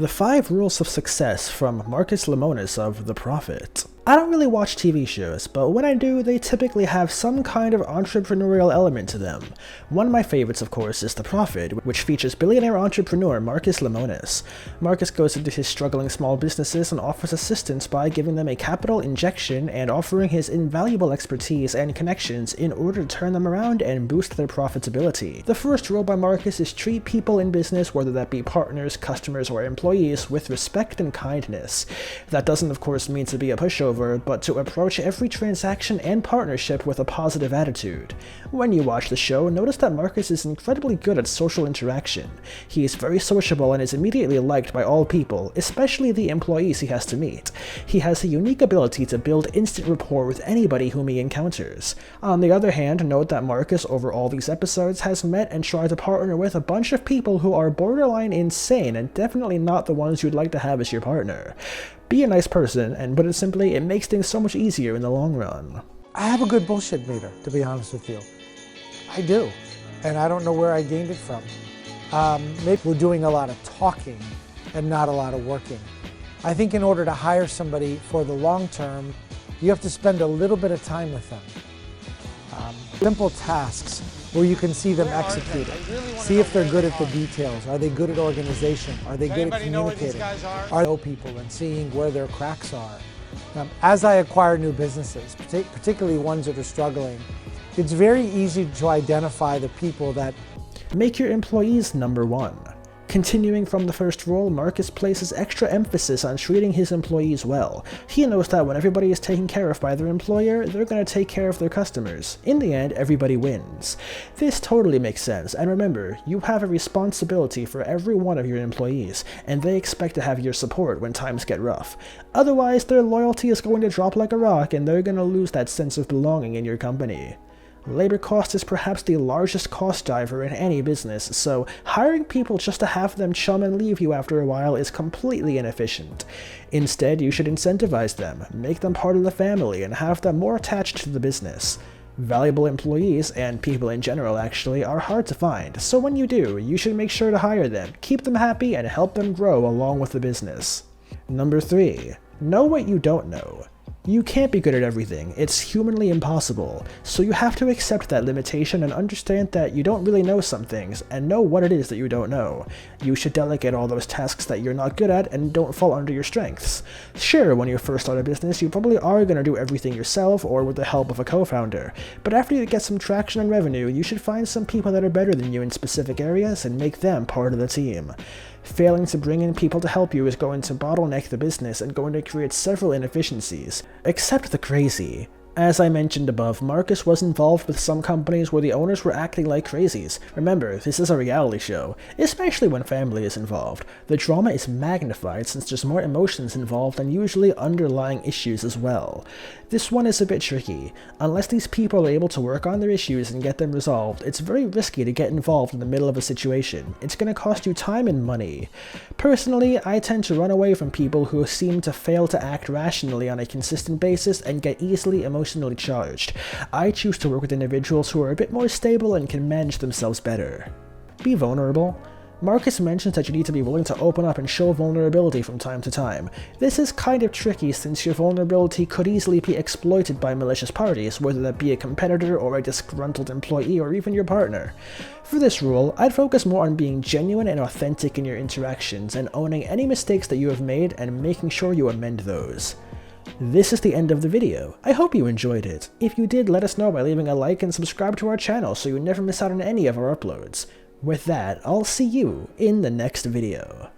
The 5 Rules of Success from Marcus Lemonis of The Prophet. I don't really watch TV shows, but when I do, they typically have some kind of entrepreneurial element to them. One of my favorites, of course, is The Prophet, which features billionaire entrepreneur Marcus Lemonis. Marcus goes into his struggling small businesses and offers assistance by giving them a capital injection and offering his invaluable expertise and connections in order to turn them around and boost their profitability. The first rule by Marcus is treat people in business, whether that be partners, customers, or employees, with respect and kindness. That doesn't, of course, mean to be a pushover, but to approach every transaction and partnership with a positive attitude. When you watch the show, notice that Marcus is incredibly good at social interaction. He is very sociable and is immediately liked by all people, especially the employees he has to meet. He has a unique ability to build instant rapport with anybody whom he encounters. On the other hand, note that Marcus, over all these episodes, has met and tried to partner with a bunch of people who are borderline insane and definitely not the ones you'd like to have as your partner. Be a nice person, and put it simply, it makes things so much easier in the long run. I have a good bullshit meter, to be honest with you. I do, and I don't know where I gained it from. Maybe we're doing a lot of talking and not a lot of working. I think in order to hire somebody for the long term, you have to spend a little bit of time with them. Simple tasks where you can see them execute it. See if they're good at the details. Are they good at organization? Are they good at communicating? Are they know people and seeing where their cracks are? As I acquire new businesses, particularly ones that are struggling, it's very easy to identify the people that make your employees number one. Continuing from the first rule, Marcus places extra emphasis on treating his employees well. He knows that when everybody is taken care of by their employer, they're going to take care of their customers. In the end, everybody wins. This totally makes sense, and remember, you have a responsibility for every one of your employees, and they expect to have your support when times get rough. Otherwise, their loyalty is going to drop like a rock, and they're going to lose that sense of belonging in your company. Labor cost is perhaps the largest cost driver in any business, so hiring people just to have them chum and leave you after a while is completely inefficient. Instead, you should incentivize them, make them part of the family, and have them more attached to the business. Valuable employees, and people in general actually, are hard to find, so when you do, you should make sure to hire them, keep them happy, and help them grow along with the business. Number 3. Know what you don't know. You can't be good at everything, it's humanly impossible, so you have to accept that limitation and understand that you don't really know some things, and know what it is that you don't know. You should delegate all those tasks that you're not good at and don't fall under your strengths. Sure, when you first start a business, you probably are going to do everything yourself or with the help of a co-founder, but after you get some traction and revenue, you should find some people that are better than you in specific areas and make them part of the team. Failing to bring in people to help you is going to bottleneck the business and going to create several inefficiencies. Accept the crazy. As I mentioned above, Marcus was involved with some companies where the owners were acting like crazies. Remember, this is a reality show, especially when family is involved. The drama is magnified since there's more emotions involved and usually underlying issues as well. This one is a bit tricky. Unless these people are able to work on their issues and get them resolved, it's very risky to get involved in the middle of a situation. It's going to cost you time and money. Personally, I tend to run away from people who seem to fail to act rationally on a consistent basis and get easily emotionally charged. I choose to work with individuals who are a bit more stable and can manage themselves better. Be vulnerable. Marcus mentions that you need to be willing to open up and show vulnerability from time to time. This is kind of tricky since your vulnerability could easily be exploited by malicious parties, whether that be a competitor or a disgruntled employee or even your partner. For this rule, I'd focus more on being genuine and authentic in your interactions and owning any mistakes that you have made and making sure you amend those. This is the end of the video. I hope you enjoyed it. If you did, let us know by leaving a like and subscribe to our channel so you never miss out on any of our uploads. With that, I'll see you in the next video.